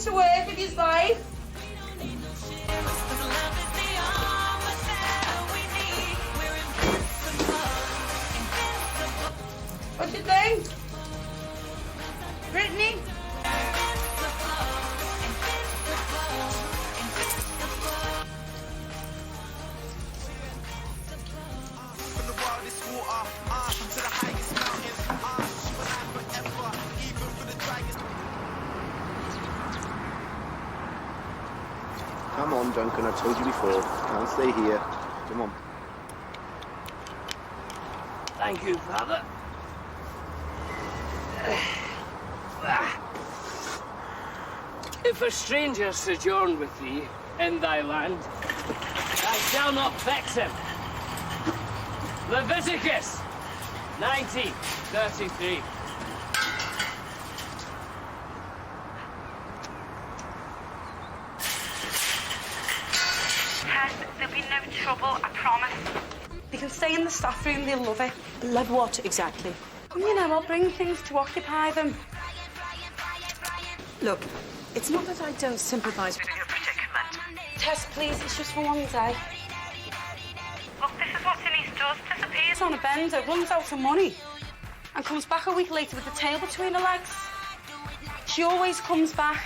to work with his life. What do you think? Brittany? Come on, Duncan, I told you before. Can't stay here. Come on. Thank you, Father. If a stranger sojourn with thee in thy land, thou shalt not vex him. Leviticus 19:33. Tess, there'll be no trouble, I promise. They can stay in the staff room, they'll love it. Love what, exactly? Come, you know, I'll bring things to occupy them. Look, it's not that I don't sympathise with your predicament. Tess, please, it's just for one day. Look, this is what Denise does. Disappears. It's on a bender, runs out of money, and comes back a week later with the tail between her legs. She always comes back.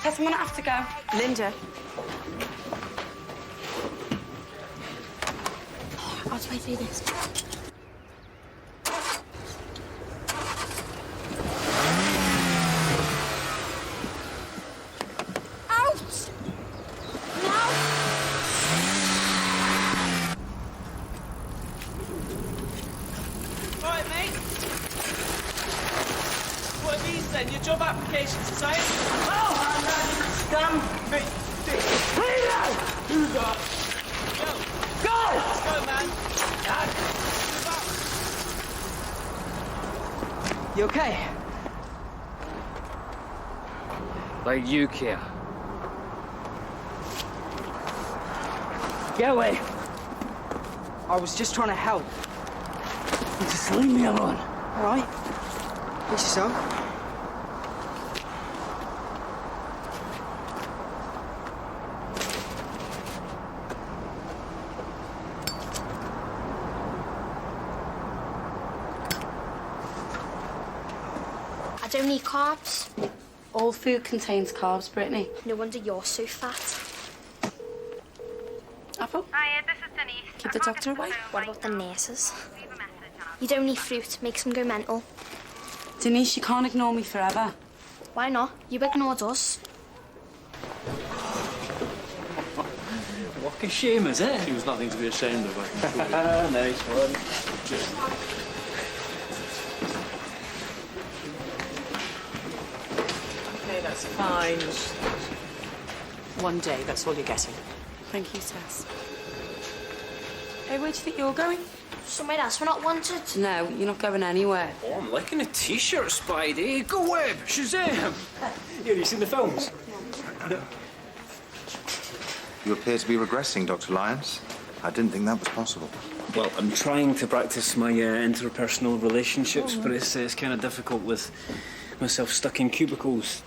Tess, I'm gonna have to go. Linda. I'll try through this. Out! Now! Right, mate. What are these then? Your job applications, is that it? Oh! Damn me! Who's that? Yo! Go! Let's go, man. You okay? Like you care. Get away. I was just trying to help. Just leave me alone. All right? Brace yourself. I don't need carbs. All food contains carbs, Brittany. No wonder you're so fat. Apple? Hiya, this is Denise. Keep the doctor away. What about the nurses? Leave a message and I'll... You don't need fruit. Makes them go mental. Denise, you can't ignore me forever. Why not? You ignored us. What a shame, is it? She was nothing to be ashamed of, I can assure you. Nice one. Okay, that's fine. One day, that's all you're getting. Thank you, Tess. Hey, where do you think you're going? Somewhere else we're not wanted. No, you're not going anywhere. Oh, I'm liking a t-shirt, Spidey. Go Web, Shazam! Here, you seen the films? You appear to be regressing, Dr. Lyons. I didn't think that was possible. Well, I'm trying to practice my interpersonal relationships, but it's kind of difficult with myself stuck in cubicles.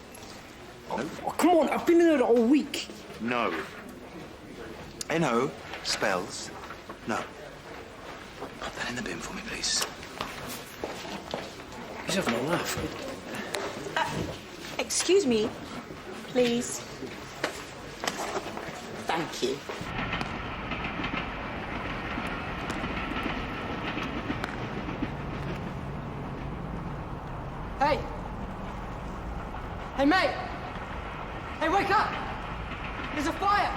Oh, come on, I've been in there all week. No. N-O spells no. Put that in the bin for me, please. He's having a laugh. Excuse me, please. Thank you. Hey! Hey, mate! Hey, wake up! There's a fire!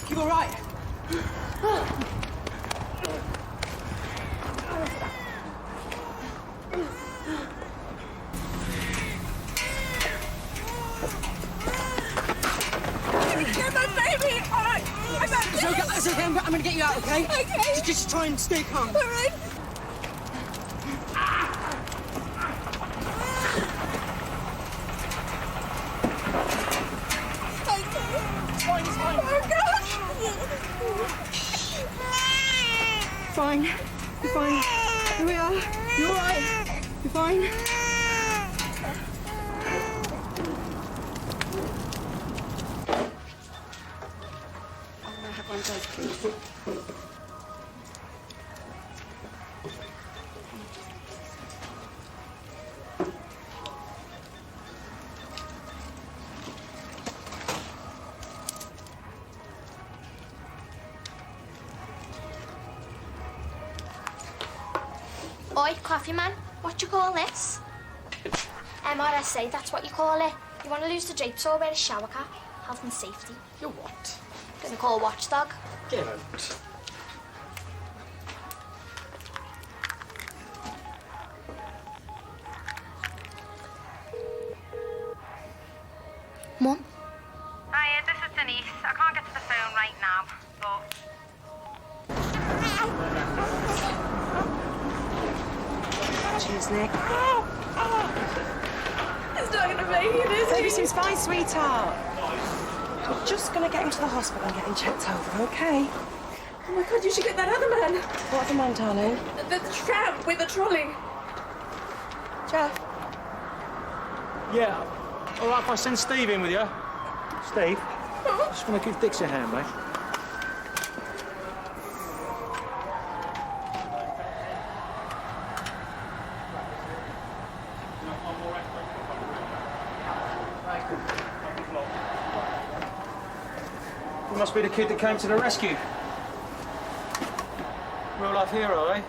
You all right? It's okay, I'm gonna get you out, okay? Okay. Just try and stay calm. All right. Fine, it's fine. Oh, gosh. Fine. You're fine. Here we are. You're all right. You're fine. I'll have one of those, please. Oi, coffee man, what you call this? MRSA, that's what you call it. You want to lose the drapes or wear a shower cap? Health and safety. You're what? Gonna call watchdog. Get out. Mum? Hiya, this is Denise. I can't get to the phone right now, but... Cheers, Nick. It's not gonna make it, is Baby it? seems fine, sweetheart. We're just gonna get him to the hospital and get him checked over, okay? Oh my God, you should get that other man. What other man, darling? The tramp with the trolley. Jeff? Yeah. All right, if I send Steve in with you. Steve? Just want to give Dix a hand, mate. You must be the kid that came to the rescue. Real life hero, eh?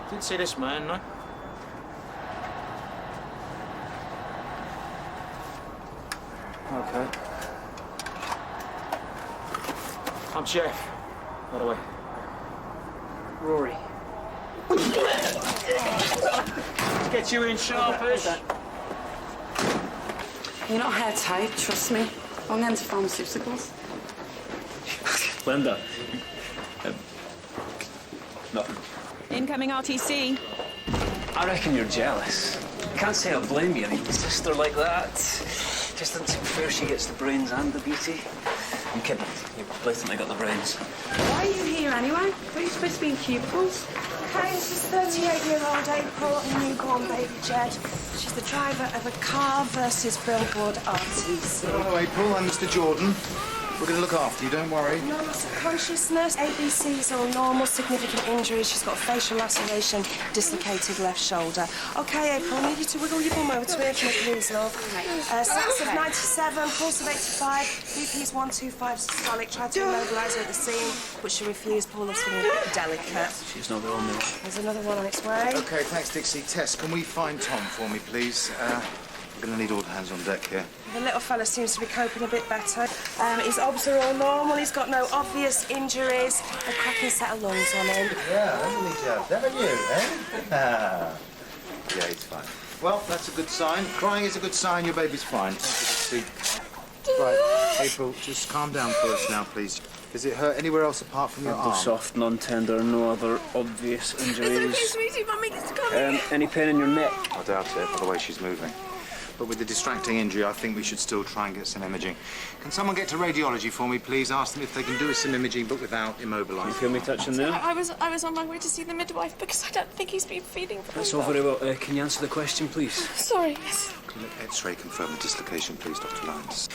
Didn't see this man, no? Okay. I'm Jeff, by the way. Rory. Let's get you in sharpish. You're not hair tight, trust me. Wrong end of pharmaceuticals. Linda. No. Incoming RTC. I reckon you're jealous. Can't say I blame you. I mean, sister like that. Just doesn't seem fair she gets the brains and the beauty. I'm kidding. You blatantly got the brains. Why are you here anyway? Were you supposed to be in cubicles? Okay, this is 38-year-old April and newborn baby Jed. She's the driver of a car versus billboard RTC. Hello, April. I'm Mr. Jordan. We're going to look after you, don't worry. No loss of consciousness. ABC's all normal, significant injuries. She's got a facial laceration, dislocated left shoulder. Okay, April, I need you to wiggle your bum over to here, please, love. Sats of 97, pulse of 85, BP's 125 systolic. Tried to immobilise her at the scene, but she refused. Poor love's feeling delicate. She's not the only one. There's another one on its way. OK, thanks, Dixie. Tess, can we find Tom for me, please? We're going to need all hands on deck here. The little fella seems to be coping a bit better. His obs are all normal. He's got no obvious injuries. A cracking set of lungs on him. Yeah, haven't we, Jeff? Haven't you, eh? Yeah, he's fine. Well, that's a good sign. Crying is a good sign. Your baby's fine. Thank you, Dixie. Right, April, just calm down for us now, please. Does it hurt anywhere else apart from your arm? Soft, non-tender, no other obvious injuries. It's okay, sweetie, Mummy is coming. Any pain in your neck? I doubt it, by the way she's moving. But with the distracting injury, I think we should still try and get some imaging. Can someone get to radiology for me, please? Ask them if they can do us some imaging, but without immobilising. You feel me touching there? I was on my way to see the midwife because I don't think he's been feeding very That's all very well. Can you answer the question, please? Sorry, yes. Can you X-ray confirm the dislocation, please, Dr. Lyons?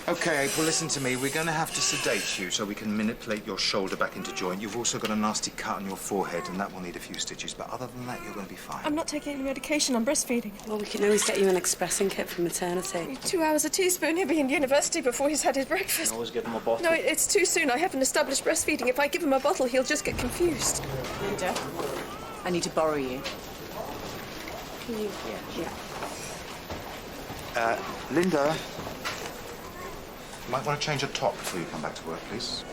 OK, April, listen to me. We're going to have to sedate you so we can manipulate your shoulder back into joint. You've also got a nasty cut on your forehead, and that will need a few stitches. But other than that, you're going to be fine. I'm not taking any medication. I'm breastfeeding. Well, we can always get you an expressing kit from maternity. 2 hours a teaspoon. He'll be in university before he's had his breakfast. Always give him a bottle. No, it's too soon. I haven't established breastfeeding. If I give him a bottle, he'll just get confused. Linda, I need to borrow you. Can you? Yeah. Linda, you might want to change your top before you come back to work, please.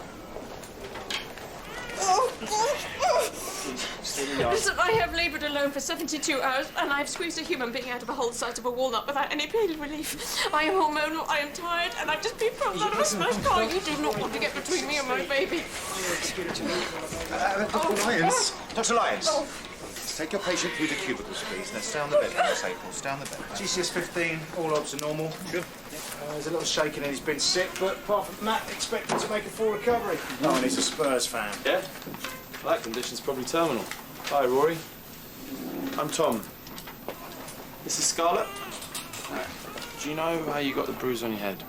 Stay in the yard. Listen, I have laboured alone for 72 hours and I've squeezed a human being out of a hole the size of a walnut without any pain relief. I am hormonal, I am tired, and I've just been pulled out of a smashed car. You do not want to get between me and my baby. Dr. Lyons. Dr. Lyons. Take your patient through the cubicles, please. Now stay on the bed, Miss April. Stay on the bed. GCS 15, all odds are normal. Good. He's a little shaken and he's been sick, but apart from that, expect him to make a full recovery. Oh, and he's a Spurs fan. Yeah? That condition's probably terminal. Hi, Rory. I'm Tom. This is Scarlett. Do you know how you got the bruise on your head?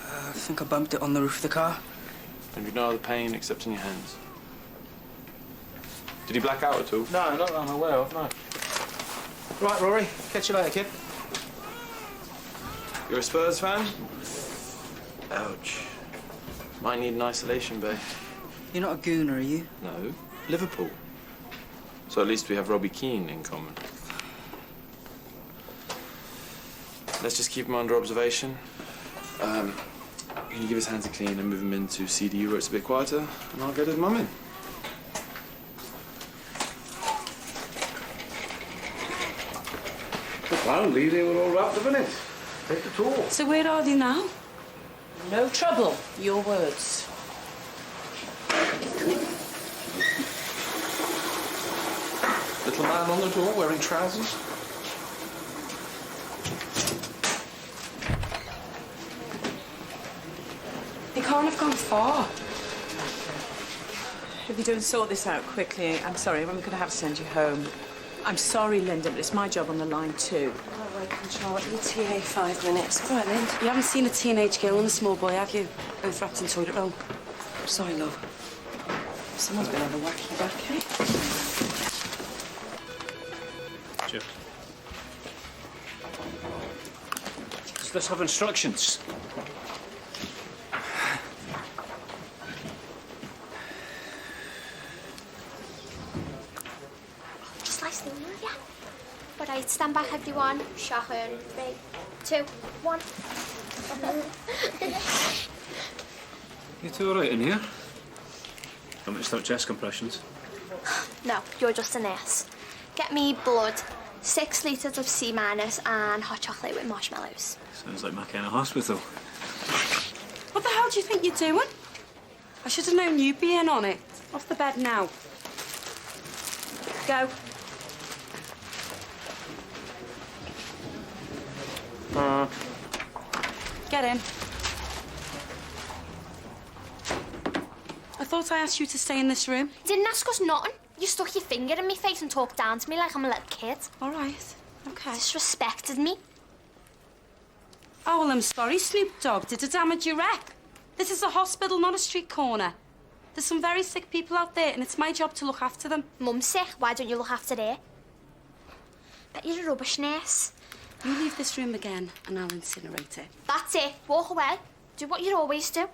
I think I bumped it on the roof of the car. And you no other pain except in your hands? Did he black out at all? No, not that I'm aware of, no. Right, Rory. Catch you later, kid. You're a Spurs fan? Ouch. Might need an isolation bay. You're not a gooner, are you? No, Liverpool. So at least we have Robbie Keane in common. Let's just keep him under observation. You can give his hands a clean and move him into CDU where it's a bit quieter, and I'll get his mum in. Apparently they were all wrapped up in it. Take the tour. So where are they now? No trouble. Your words. Little man on the door wearing trousers. They can't have gone far. If you don't sort this out quickly, I'm sorry, I'm going to have to send you home. I'm sorry, Linda, but it's my job on the line too. All right, control. Your TA 5 minutes. All right, Lind. You haven't seen a teenage girl and a small boy, have you? Both wrapped in toilet roll. Sorry, love. Someone's been on a wacky back, eh? Cheers. Let's have instructions. Just lie still, will ya? All right, stand back, everyone. Shotgun. 3, 2, 1. You two all right in here? Want me to start chest compressions? No, you're just a nurse. Get me blood, 6 litres of C- and hot chocolate with marshmallows. Sounds like my kind of hospital. What the hell do you think you're doing? I should have known you'd be in on it. Off the bed now. Go. Get in. I thought I asked you to stay in this room. Didn't ask us nothing. You stuck your finger in my face and talked down to me like I'm a little kid. All right. Okay. Disrespected me. Oh, well, I'm sorry, Snoop Dogg. Did it damage your rep? This is a hospital, not a street corner. There's some very sick people out there, and it's my job to look after them. Mum's sick. Why don't you look after her? Bet you're a rubbish nurse. You leave this room again, and I'll incinerate it. That's it. Walk away. Do what you always do.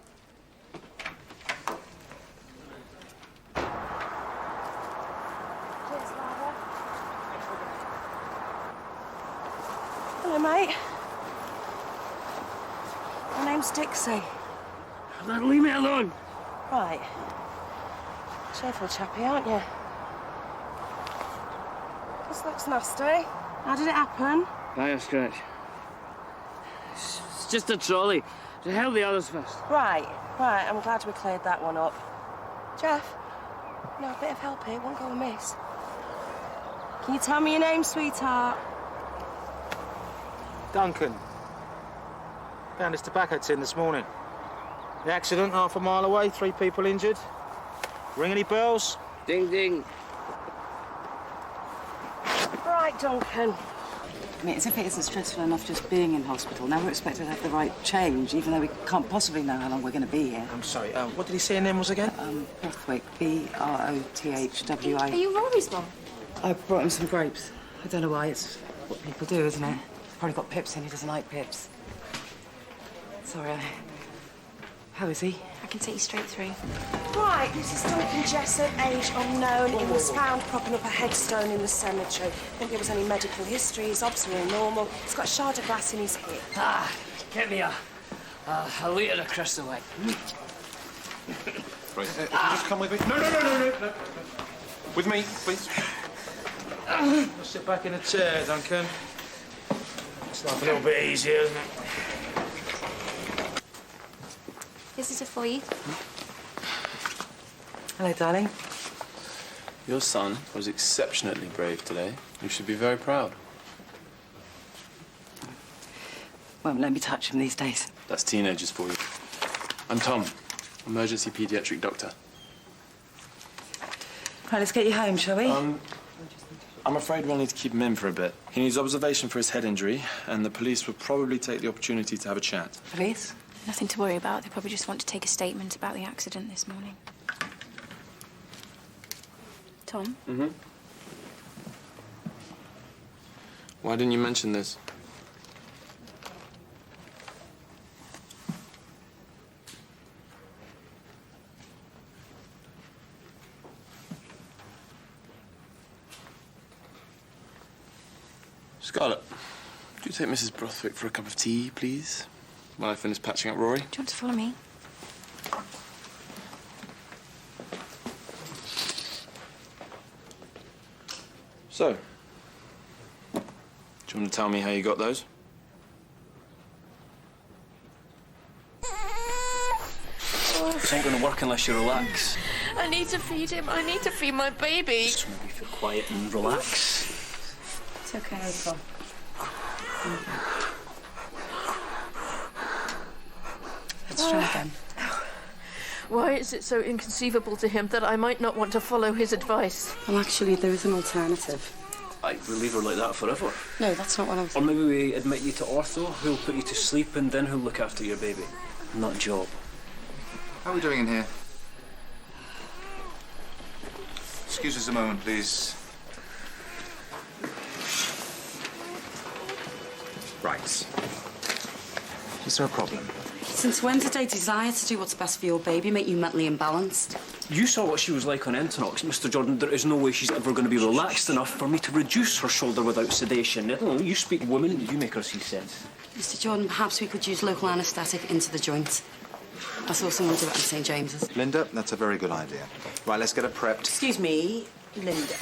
Hello, mate. My name's Dixie. Then leave me alone. Right. Cheerful chappy, aren't you? This looks nasty. How did it happen? Fire scratch. It's just a trolley. To hell the others first. Right. I'm glad we cleared that one up. Jeff, no, a bit of help here. Won't go amiss. Can you tell me your name, sweetheart? Duncan. Found his tobacco tin this morning. The accident half a mile away, 3 people injured. Ring any bells? Ding, ding. Right, Duncan. I mean, as if it isn't stressful enough just being in hospital. Now we're expected to have the right change, even though we can't possibly know how long we're going to be here. I'm sorry, what did he say your name was again? Brothwick. B-R-O-T-H-W-I. Are you Rory's mum? I brought him some grapes. I don't know why. It's what people do, isn't it? Probably got pips in. He doesn't like pips. Sorry, How is he? I can take you straight through. Right, this is Duncan Jessup, age unknown. He was found propping up a headstone in the cemetery. I think there was any medical history. His obs are all normal. He's got a shard of glass in his hip. Get me a litre of Crystal White. Right, if you just come with me. No. With me, please. Sit back in a chair, Duncan. It's life a little bit easier, isn't it? Visitor for you. Hello, darling. Your son was exceptionally brave today. You should be very proud. Won't let me touch him these days. That's teenagers for you. I'm Tom, emergency paediatric doctor. Right, let's get you home, shall we? I'm afraid we'll need to keep him in for a bit. He needs observation for his head injury, and the police will probably take the opportunity to have a chat. Police? Nothing to worry about. They probably just want to take a statement about the accident this morning. Tom? Mm-hmm. Why didn't you mention this? Scarlett, could you take Mrs. Brothwick for a cup of tea, please? While I finish patching up Rory. Do you want to follow me? So, do you want to tell me how you got those? This ain't gonna work unless you relax. I need to feed him. I need to feed my baby. Just maybe feel quiet and relax. It's okay, April. Let's try again. Why is it so inconceivable to him that I might not want to follow his advice? Well, actually, there is an alternative. We'll leave her like that forever. No, that's not what I'm Or saying. maybe we admit you to ortho, who'll put you to sleep, and then who'll look after your baby. Not Job. How are we doing in here? Excuse us a moment, please. Right. Is there a problem? Since when did a desire to do what's best for your baby make you mentally imbalanced? You saw what she was like on Entonox, Mr. Jordan. There is no way she's ever going to be relaxed enough for me to reduce her shoulder without sedation. You speak woman, you make her see sense. Mr. Jordan, perhaps we could use local anaesthetic into the joint. I saw someone do it in St. James's. Linda, that's a very good idea. Right, let's get her prepped. Excuse me, Linda.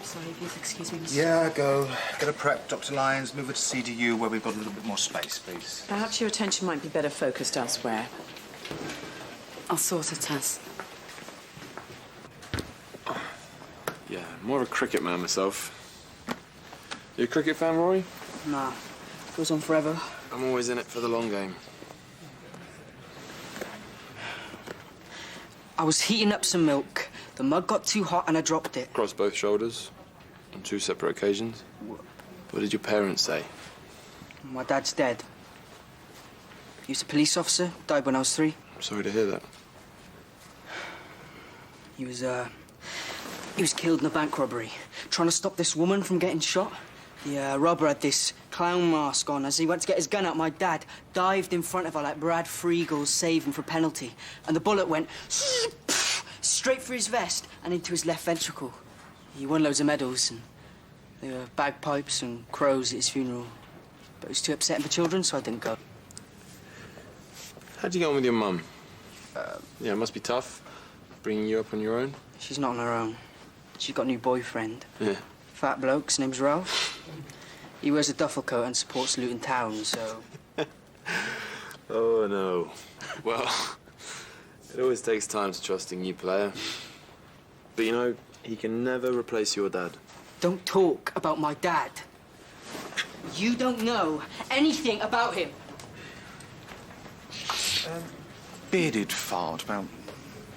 Sorry, please excuse me, Mr. Yeah, go. Get her prepped, Dr. Lyons. Move her to CDU where we've got a little bit more space, please. Perhaps your attention might be better focused elsewhere. I'll sort it, Tess. Yeah, more of a cricket man myself. You a cricket fan, Rory? Nah. Goes on forever. I'm always in it for the long game. I was heating up some milk. The mug got too hot and I dropped it. Across both shoulders, on 2 separate occasions. What did your parents say? My dad's dead. He was a police officer, died when I was 3. I'm sorry to hear that. He was killed in a bank robbery, trying to stop this woman from getting shot. The robber had this clown mask on. As he went to get his gun out, my dad dived in front of her like Brad Friegel's saving for penalty. And the bullet went straight through his vest and into his left ventricle. He won loads of medals, and there were bagpipes and crows at his funeral. But it was too upsetting for children, so I didn't go. How'd you get on with your mum? Yeah, it must be tough, bringing you up on your own. She's not on her own. She's got a new boyfriend. Yeah. Fat bloke, his name's Ralph. He wears a duffel coat and supports Luton Town, so... Oh, no. Well, it always takes time to trust a new player. But, you know, he can never replace your dad. Don't talk about my dad. You don't know anything about him. Bearded fart, about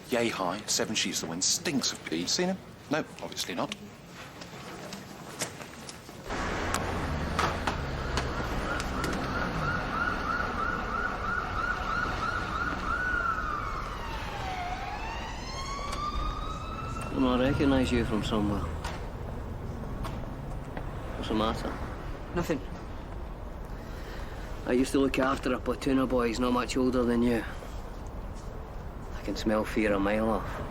yay high, 7 sheets of wind, stinks of pee. Seen him? No, obviously not. I recognise you from somewhere. What's the matter? Nothing. I used to look after a platoon of boys not much older than you. I can smell fear a mile off.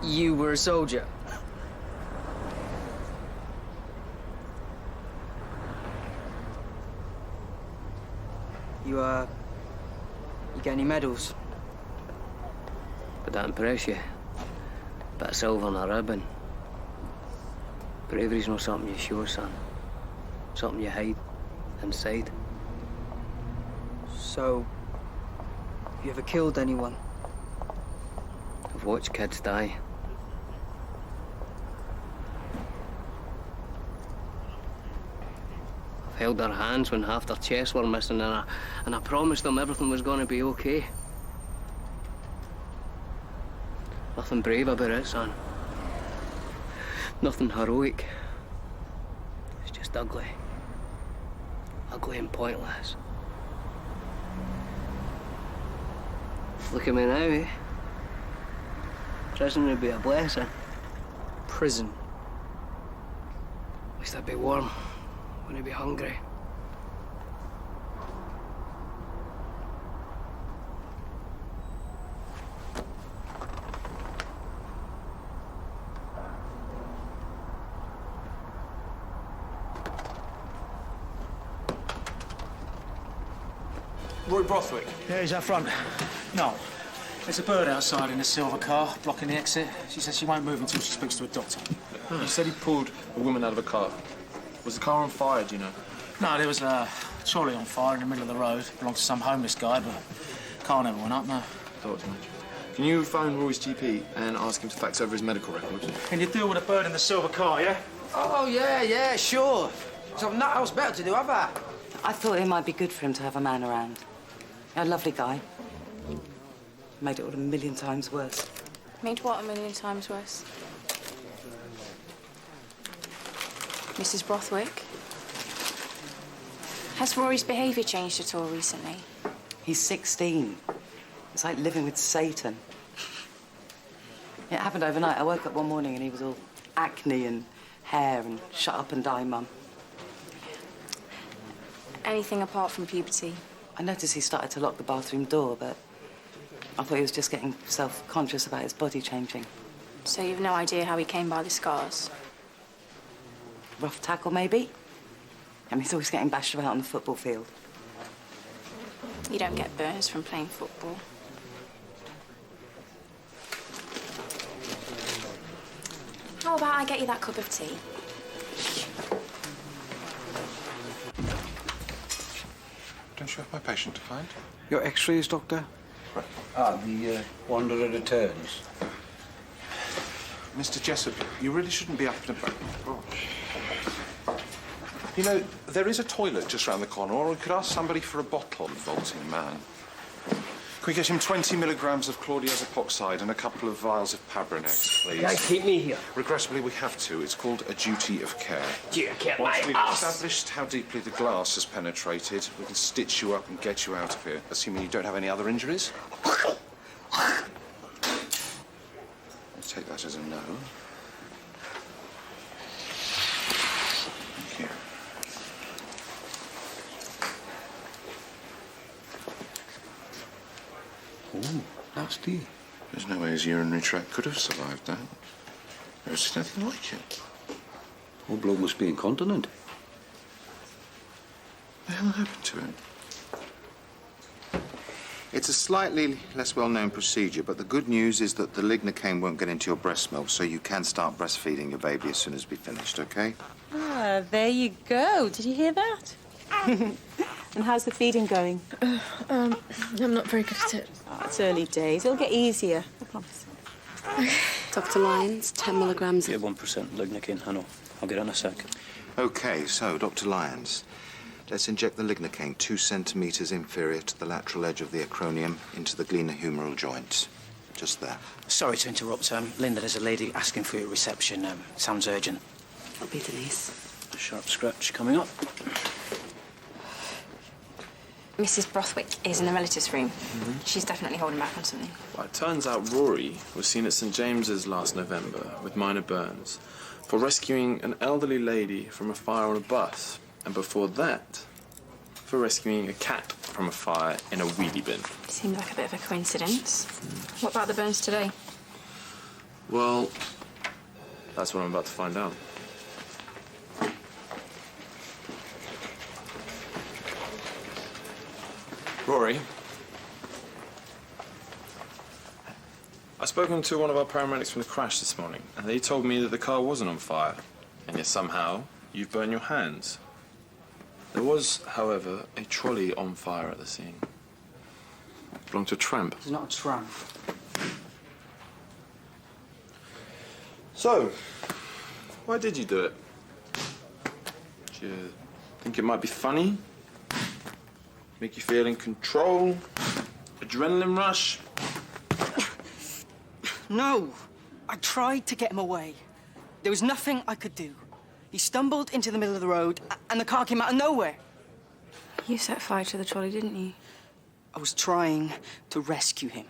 You were a soldier. You get any medals? Would that impress you? Bit of silver and a ribbon. Bravery's not something you show, son. Something you hide inside. So, have you ever killed anyone? I've watched kids die. I've held their hands when half their chests were missing, and I promised them everything was going to be okay. Nothing brave about it, son. Nothing heroic. It's just ugly. Ugly and pointless. Look at me now, eh? Prison would be a blessing. Prison. At least I'd be warm. Wouldn't be hungry. Roy Brothwick. Yeah, he's out front. No. There's a bird outside in a silver car, blocking the exit. She says she won't move until she speaks to a doctor. You said he pulled a woman out of a car. Was the car on fire, do you know? No, there was a trolley on fire in the middle of the road. Belonged to some homeless guy, but car never went up, no. Thought so much. Can you phone Roy's GP and ask him to fax over his medical records? Can you deal with a bird in the silver car, yeah? Oh, yeah, sure. So I've nothing else better to do, have I? I thought it might be good for him to have a man around. A lovely guy. Made it all a million times worse. Made what a million times worse? Mrs. Brothwick? Has Rory's behaviour changed at all recently? He's 16. It's like living with Satan. It happened overnight. I woke up one morning and he was all acne and hair and shut up and die, Mum. Anything apart from puberty? I noticed he started to lock the bathroom door, but I thought he was just getting self-conscious about his body changing. So you've no idea how he came by the scars? Rough tackle, maybe? I mean, he's always getting bashed about on the football field. You don't get burns from playing football. How about I get you that cup of tea? Don't you have my patient to find? Your x-rays, Doctor? Right. The Wanderer returns. Mr. Jessup, you really shouldn't be up and about. Oh. You know, there is a toilet just round the corner, or we could ask somebody for a bottle, revolting man. Can we get him 20 milligrams of chlordiazepoxide and a couple of vials of Pabranex, please? Can't keep me here. Regrettably, we have to. It's called a duty of care. Duty of care, Once my we've ass. established how deeply the glass has penetrated, we can stitch you up and get you out of here, assuming you don't have any other injuries. Let's take that as a no. Thank you. Oh, nasty. There's no way his urinary tract could have survived that. There's nothing like it. Poor bloke must be incontinent. What the hell happened to him? It's a slightly less well-known procedure, but the good news is that the lignocaine won't get into your breast milk, so you can start breastfeeding your baby as soon as we're finished, okay? Ah, there you go. Did you hear that? And how's the feeding going? I'm not very good at it. Oh, it's early days. It'll get easier, I promise. Dr. Lyons, 10 milligrams Yeah, 1% lignocaine, I know. I'll get it in a sec. Okay, so, Dr. Lyons, let's inject the lignocaine 2 centimetres inferior to the lateral edge of the acronium into the glenohumeral joint. Just there. Sorry to interrupt, Linda, there's a lady asking for your reception. Sounds urgent. I'll be Denise. A sharp scratch coming up. Mrs. Brothwick is in the relatives' room. She's definitely holding back on something. Well, it turns out Rory was seen at St James's last November with minor burns for rescuing an elderly lady from a fire on a bus, and before that, for rescuing a cat from a fire in a wheelie bin. Seems like a bit of a coincidence. What about the burns today? Well, that's what I'm about to find out. Rory, I've spoken to one of our paramedics from the crash this morning, and they told me that the car wasn't on fire, and yet somehow you've burned your hands. There was, however, a trolley on fire at the scene. It belonged to a tramp. It's not a tramp. So, why did you do it? Do you think it might be funny? Make you feel in control? Adrenaline rush? No. I tried to get him away. There was nothing I could do. He stumbled into the middle of the road, and the car came out of nowhere. You set fire to the trolley, didn't you? I was trying to rescue him.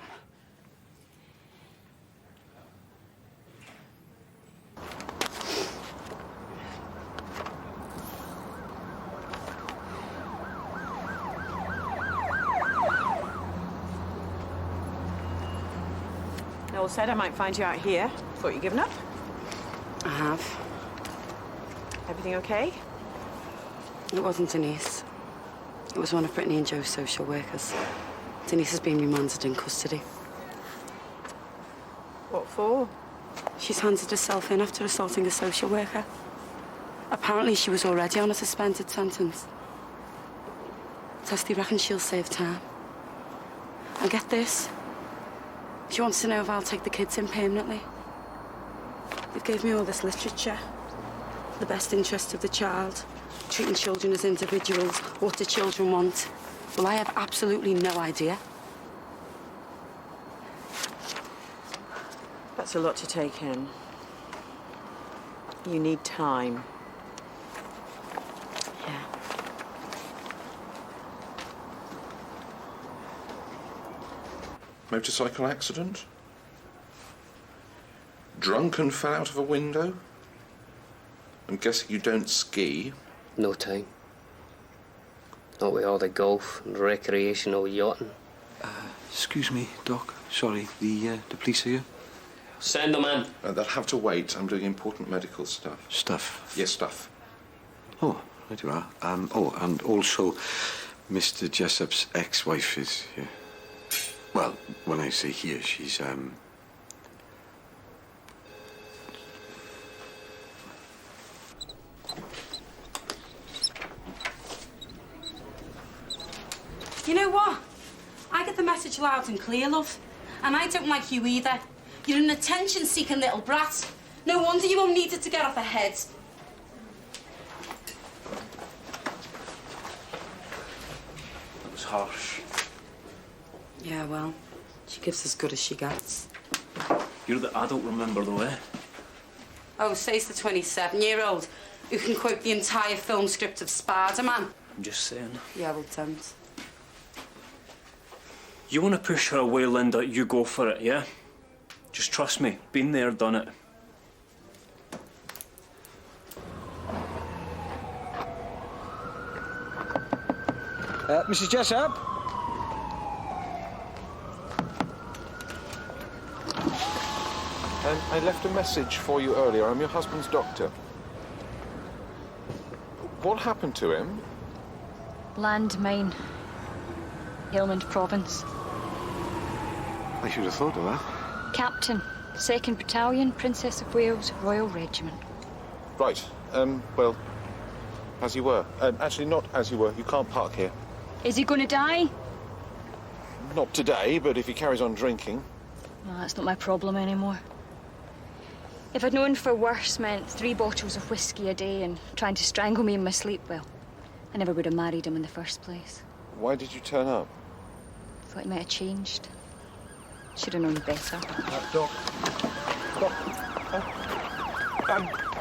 Noel said I might find you out here. Thought you'd given up? I have. Everything okay? It wasn't Denise. It was one of Brittany and Joe's social workers. Denise has been remanded in custody. What for? She's handed herself in after assaulting a social worker. Apparently she was already on a suspended sentence. Testy reckons she'll save time. And get this. She wants to know if I'll take the kids in permanently. They gave me all this literature. The best interest of the child. Treating children as individuals. What do children want? Well, I have absolutely no idea. That's a lot to take in. You need time. Yeah. Motorcycle accident? Drunk and fell out of a window? I'm guessing you don't ski. No time. Not with all the golf and recreational yachting. Excuse me, Doc. Sorry, the police are here? Send them in. They'll have to wait. I'm doing important medical stuff. Stuff? Yes, stuff. Oh, right you are. Oh, and also, Mr. Jessup's ex-wife is here. Well, when I say here, she's, You know what? I get the message loud and clear, love. And I don't like you either. You're an attention-seeking little brat. No wonder you won't need it to get off her head. That was harsh. Yeah, well, she gives as good as she gets. You're the adult, remember, though, eh? Oh, says the 27-year-old who can quote the entire film script of Spider-Man. I'm just saying. Yeah, well, don't. You want to push her away, Linda, you go for it, yeah? Just trust me. Been there, done it. Mrs. Jessup? I left a message for you earlier. I'm your husband's doctor. What happened to him? Landmine. Helmand Province. I should have thought of that. Captain, 2nd Battalion, Princess of Wales, Royal Regiment. Right. Well, as you were. Actually, not as you were. You can't park here. Is he going to die? Not today, but if he carries on drinking. Well, that's not my problem anymore. If I'd known for worse meant 3 bottles of whiskey a day and trying to strangle me in my sleep, well, I never would have married him in the first place. Why did you turn up? Thought he might have changed. Should have known better. Doc.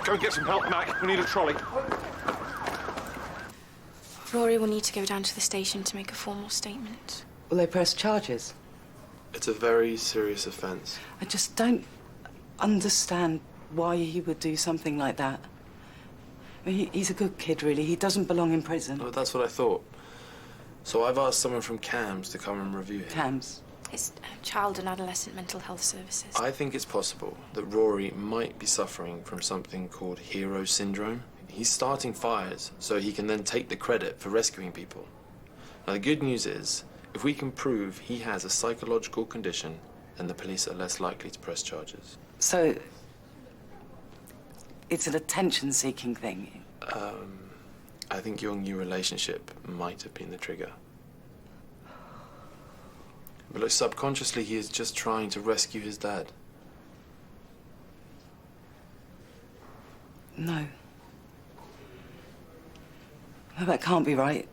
Go and get some help, Mac. We need a trolley. Rory will need to go down to the station to make a formal statement. Will they press charges? It's a very serious offence. I just don't understand why he would do something like that. I mean, he's a good kid, really. He doesn't belong in prison. Oh, that's what I thought. So I've asked someone from CAMS to come and review him. CAMS? It's Child and Adolescent Mental Health Services. I think it's possible that Rory might be suffering from something called hero syndrome. He's starting fires so he can then take the credit for rescuing people. Now, the good news is, if we can prove he has a psychological condition, and the police are less likely to press charges. So, it's an attention-seeking thing? I think your new relationship might have been the trigger. But look, subconsciously, he is just trying to rescue his dad. No. No, that can't be right.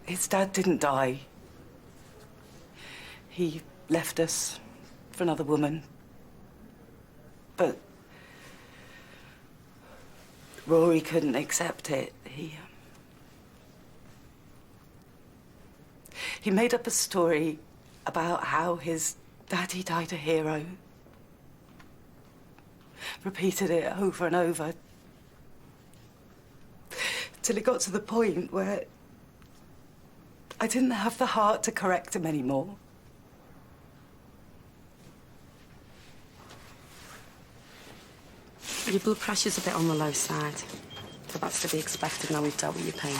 His dad didn't die. He left us for another woman. But Rory couldn't accept it. He made up a story about how his daddy died a hero. Repeated it over and over. Till it got to the point where I didn't have the heart to correct him anymore. Your blood pressure's a bit on the low side. So that's to be expected now we've dealt with your pain.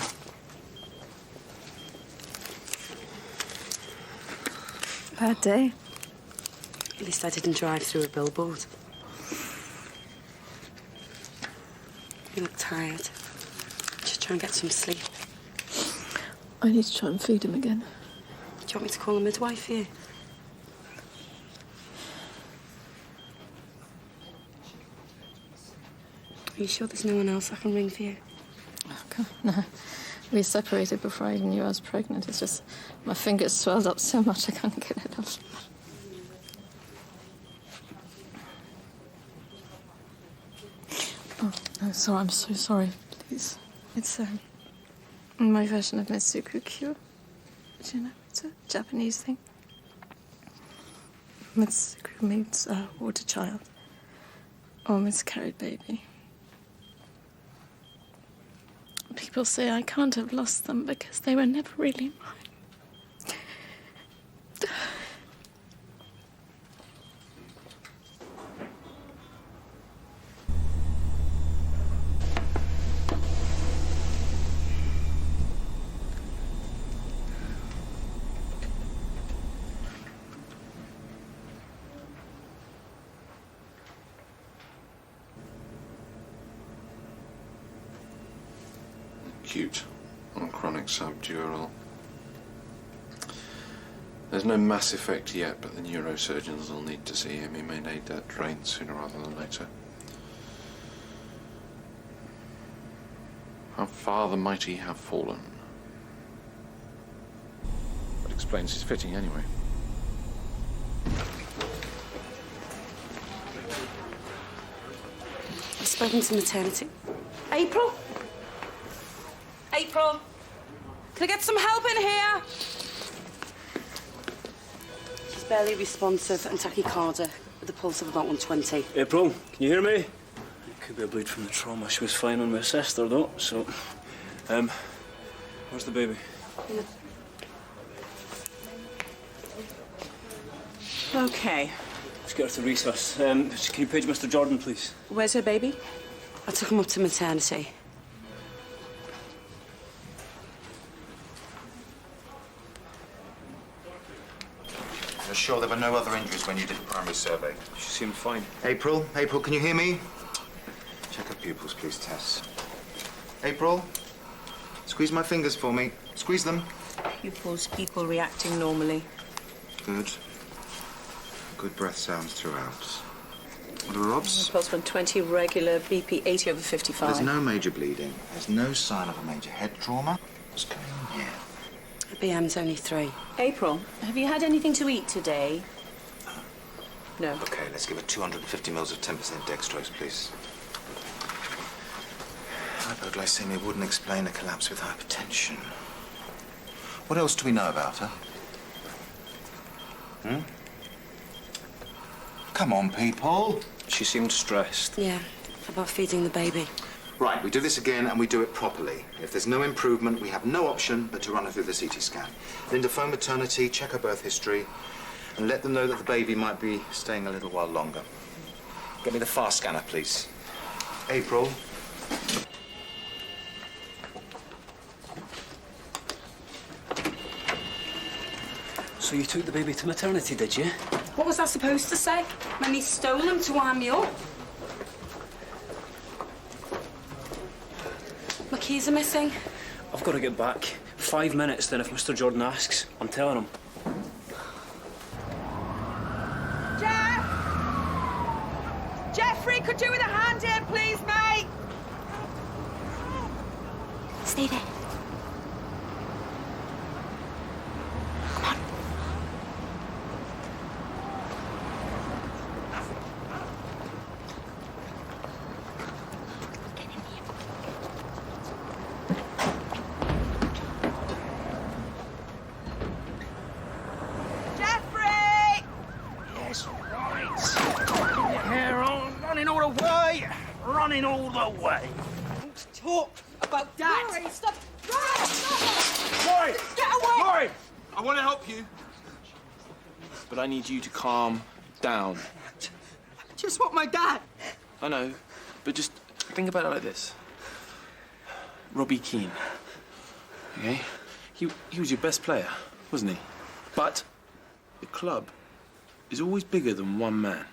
Bad day. At least I didn't drive through a billboard. You look tired. Just try and get some sleep. I need to try and feed him again. Do you want me to call a midwife for you? Are you sure there's no one else I can ring for you? Oh, God, no. We separated before I even knew I was pregnant. It's just my fingers swelled up so much I can't get it off. Oh, no, sorry. I'm so sorry. Please. It's my version of Mitsuku Kyo. Do you know? It's a Japanese thing. Mitsuku means water child or miscarried baby. People say I can't have lost them because they were never really mine. Acute on chronic subdural. There's no mass effect yet, but the neurosurgeons will need to see him. He may need that drained sooner rather than later. How far the mighty have fallen. That explains his fitting anyway. I've spoken to maternity. April? April? Can I get some help in here? She's barely responsive and tachycardia with a pulse of about 120. April, can you hear me? It could be a bleed from the trauma. She was fine when we assessed her, though, so... where's the baby? Okay. Let's get her to resus. Can you page Mr. Jordan, please? Where's her baby? I took him up to maternity. You're sure there were no other injuries when you did the primary survey? She seemed fine. April? April, can you hear me? Check her pupils, please, Tess. April? Squeeze my fingers for me. Squeeze them. People reacting normally. Good. Good breath sounds throughout. What are Rob's? Pulse 120, regular, BP 80 over 55. There's no major bleeding. There's no sign of a major head trauma. What's going on here? The BM's only 3. April, have you had anything to eat today? No. Okay, let's give her 250 mils of 10% dextrose, please. Hypoglycemia wouldn't explain a collapse with hypertension. What else do we know about her? Come on, people. She seemed stressed. Yeah, about feeding the baby. Right, we do this again and we do it properly. If there's no improvement, we have no option but to run her through the CT scan. Linda, phone maternity, check her birth history, and let them know that the baby might be staying a little while longer. Get me the fast scanner, please. April. So you took the baby to maternity, did you? What was I supposed to say? When he stole him to wind me up? My keys are missing. I've got to get back. 5 minutes, then if Mr. Jordan asks, I'm telling him. Jeffrey, could you with a hand here, please, mate? Stay there. Running all the way. Don't talk about that. Rory, stop. Rory, stop. Rory! Get away! Rory! I want to help you. But I need you to calm down. I just want my dad. I know, but just think about it like this. Robbie Keane. Okay? He was your best player, wasn't he? But the club is always bigger than one man.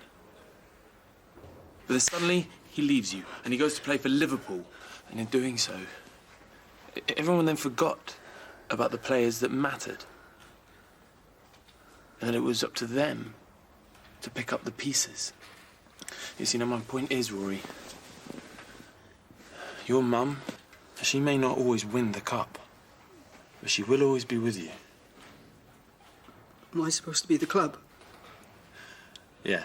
But then suddenly he leaves you and he goes to play for Liverpool. And in doing so, everyone then forgot about the players that mattered. And then it was up to them to pick up the pieces. You see, now my point is, Rory, your mum, she may not always win the cup, but she will always be with you. Am I supposed to be the club? Yeah.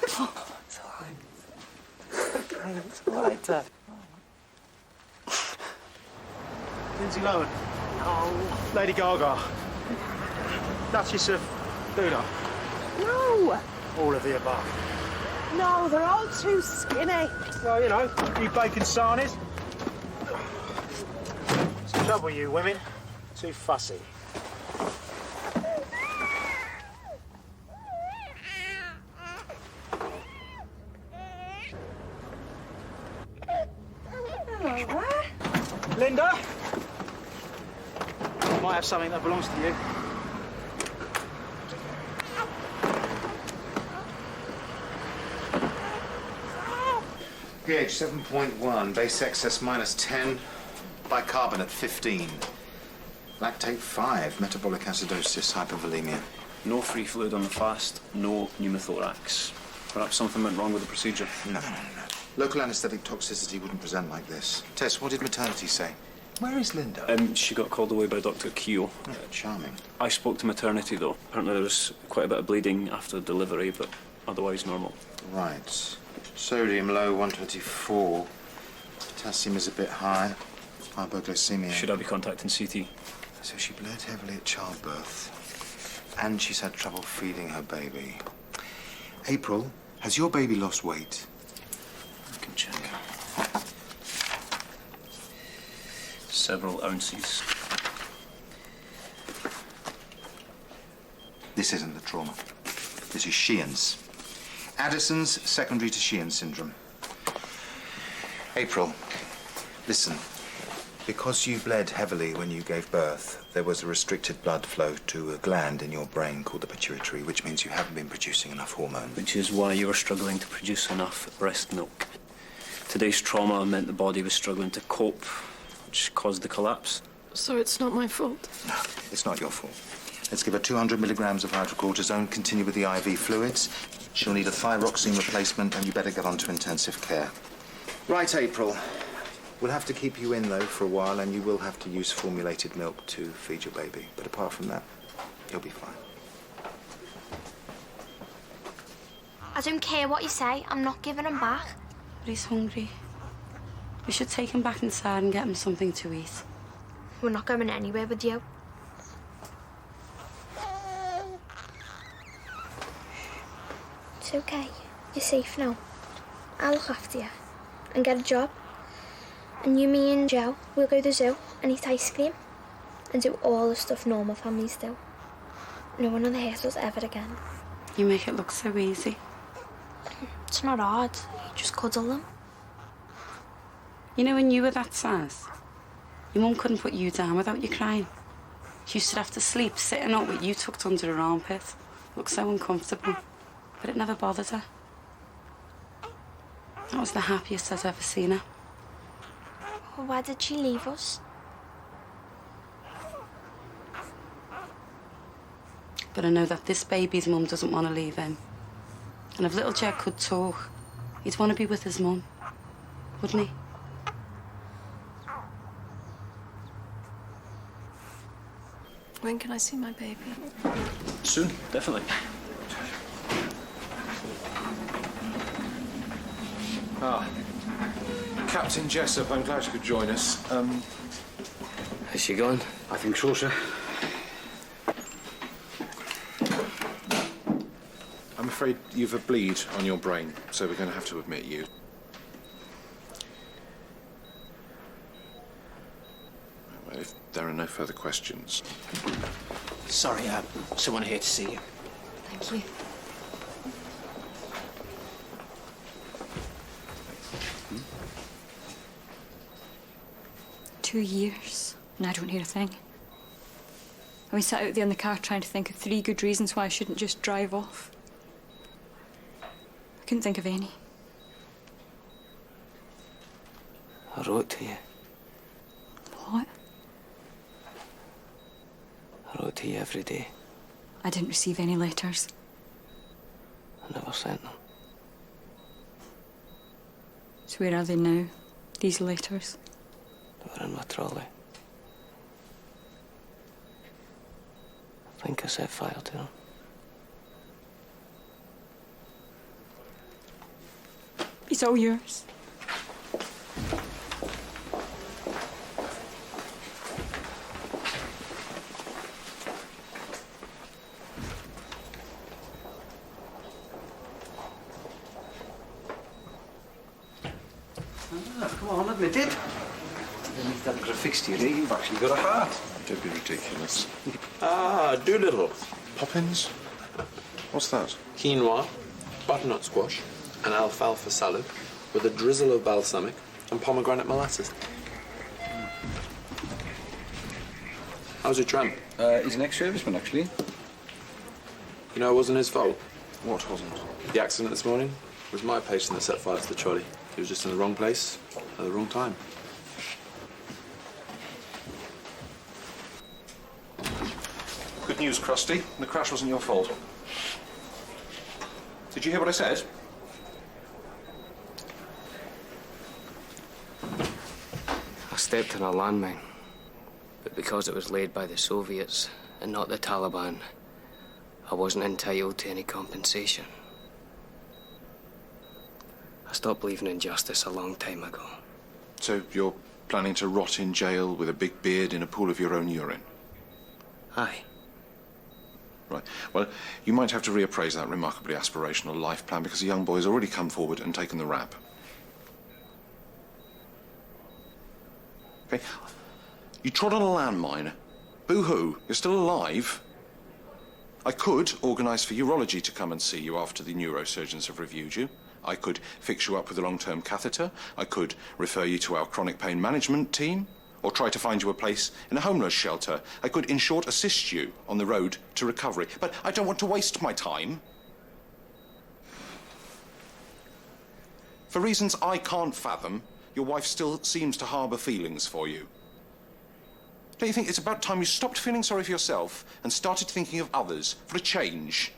It's all right. Okay, it's all right. Lindsay Lohan. Oh, Lady Gaga. Duchess of Buda. No! All of the above. No, they're all too skinny. Well, you know, you bacon sarnies. It's the trouble, you women. Too fussy. Hello there. Linda? I might have something that belongs to you. pH 7.1, base excess -10, bicarbonate 15, lactate 5, metabolic acidosis, hypovolemia. No free fluid on the fast, no pneumothorax. Perhaps something went wrong with the procedure. No. Local anaesthetic toxicity wouldn't present like this. Tess, what did maternity say? Where is Linda? She got called away by Dr. Keogh. Charming. I spoke to maternity, though. Apparently there was quite a bit of bleeding after delivery, but otherwise normal. Right. Sodium low, 124. Potassium is a bit high. Hypoglycemia. Should I be contacting CT? So she bled heavily at childbirth. And she's had trouble feeding her baby. April, has your baby lost weight? I can check. Several ounces. This isn't the trauma. This is Sheehan's. Addison's secondary to Sheehan syndrome. April, listen. Because you bled heavily when you gave birth, there was a restricted blood flow to a gland in your brain called the pituitary, which means you haven't been producing enough hormone. Which is why you were struggling to produce enough breast milk. Today's trauma meant the body was struggling to cope, which caused the collapse. So it's not my fault? No, it's not your fault. Let's give her 200 milligrams of hydrocortisone, continue with the IV fluids. She'll need a thyroxine replacement, and you better get on to intensive care. Right, April. We'll have to keep you in, though, for a while, and you will have to use formulated milk to feed your baby. But apart from that, you'll be fine. I don't care what you say. I'm not giving him back. But he's hungry. We should take him back inside and get him something to eat. We're not going anywhere with you. It's okay. You're safe now. I'll look after you and get a job. And you, me and Joe, we'll go to the zoo and eat ice cream and do all the stuff normal families do. No one will hurt us ever again. You make it look so easy. It's not hard. You just cuddle them. You know, when you were that size, your mum couldn't put you down without you crying. She used to have to sleep sitting up with you tucked under her armpit. Looked so uncomfortable, but it never bothered her. That was the happiest I'd ever seen her. Well, why did she leave us? But I know that this baby's mum doesn't want to leave him. And if little Jed could talk, he'd want to be with his mum, wouldn't he? When can I see my baby? Soon, definitely. Ah. Captain Jessup, I'm glad you could join us. Is she gone? I think so, sir. I'm afraid you've a bleed on your brain, so we're going to have to admit you. Well, if there are no further questions. Sorry, someone here to see you. Thank you. Hmm? 2 years, and I don't hear a thing. And we sat out there in the car trying to think of 3 good reasons why I shouldn't just drive off. I couldn't think of any. I wrote to you. What? I wrote to you every day. I didn't receive any letters. I never sent them. So where are they now, these letters? They were in my trolley. I think I set fire to them. It's all yours. Come on, admit it. Underneath that graphics to your you've actually got a heart. Don't be ridiculous. Doolittle. Poppins? What's that? Quinoa, butternut squash, and alfalfa salad with a drizzle of balsamic and pomegranate molasses. How's your tramp? He's an ex-serviceman, actually. You know it wasn't his fault. What wasn't? The accident this morning was my patient that set fire to the trolley. He was just in the wrong place at the wrong time. Good news, Krusty. The crash wasn't your fault. Did you hear what I said? I stepped on a landmine, but because it was laid by the Soviets and not the Taliban, I wasn't entitled to any compensation. I stopped believing in justice a long time ago. So you're planning to rot in jail with a big beard in a pool of your own urine? Aye. Right. Well, you might have to reappraise that remarkably aspirational life plan because a young boy has already come forward and taken the rap. Okay. You trod on a landmine. Boo-hoo. You're still alive. I could organise for urology to come and see you after the neurosurgeons have reviewed you. I could fix you up with a long-term catheter. I could refer you to our chronic pain management team, or try to find you a place in a homeless shelter. I could, in short, assist you on the road to recovery. But I don't want to waste my time. For reasons I can't fathom, your wife still seems to harbour feelings for you. Don't you think it's about time you stopped feeling sorry for yourself and started thinking of others for a change?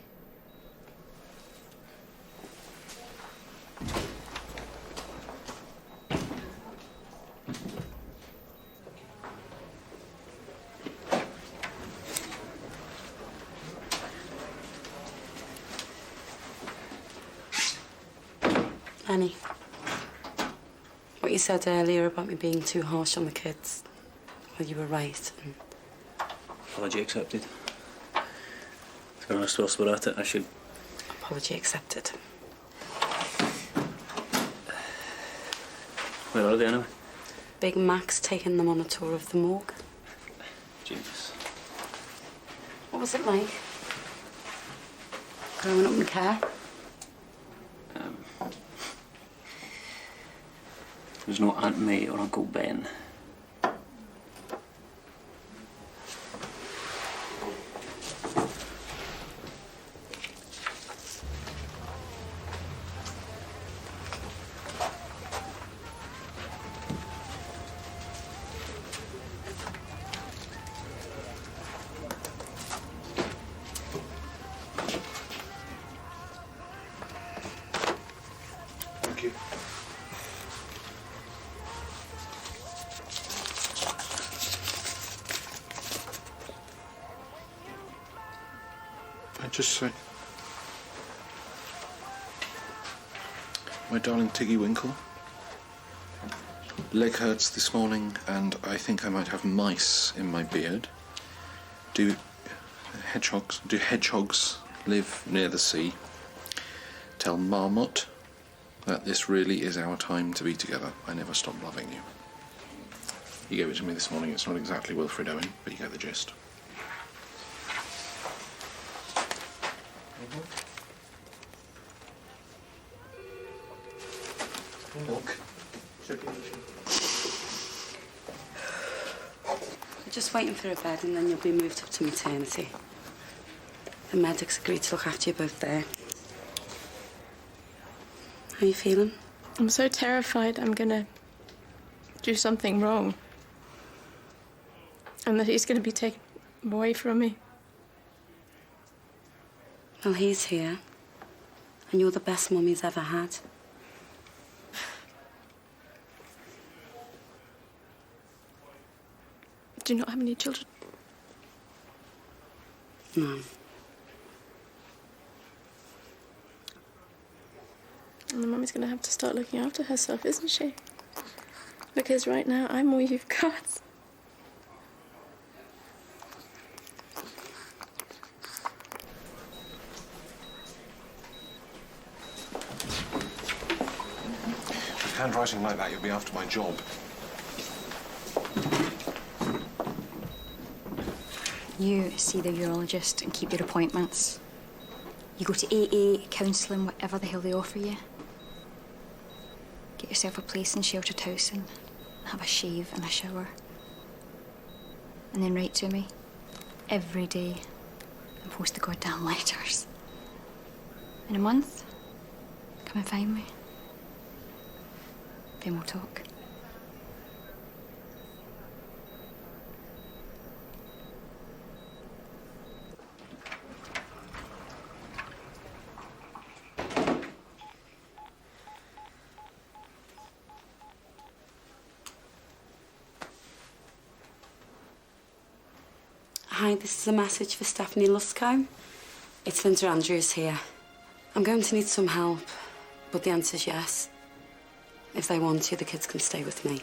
Annie, what you said earlier about me being too harsh on the kids, well, you were right. And... Apology accepted. To be honest, whilst we're at it, I should... Apology accepted. Where are they anyway? Big Mac's taking them on a tour of the morgue. Genius. What was it like? Growing up in care? There's no Aunt May or Uncle Ben. Thank you. I just say, my darling Tiggy Winkle, leg hurts this morning and I think I might have mice in my beard. Do hedgehogs live near the sea? Tell Marmot that this really is our time to be together. I never stop loving you. You gave it to me this morning. It's not exactly Wilfred Owen, but you get the gist. Milk. We're just waiting for a bed and then you'll be moved up to maternity. The medics agreed to look after you both there. How are you feeling? I'm so terrified I'm gonna do something wrong. And that he's gonna be taken away from me. Well, he's here. And you're the best mum he's ever had. Do you not have any children? No. And Mummy's gonna have to start looking after herself, isn't she? Because right now, I'm all you've got. With handwriting like that, you'll be after my job. You see the urologist and keep your appointments. You go to AA, counselling, whatever the hell they offer you. Get yourself a place in sheltered housing, have a shave and a shower. And then write to me every day and post the goddamn letters. In a month, come and find me. Then we'll talk. Hi, this is a message for Stephanie Luscombe. It's Linda Andrews here. I'm going to need some help, but the answer's yes. If they want to, the kids can stay with me.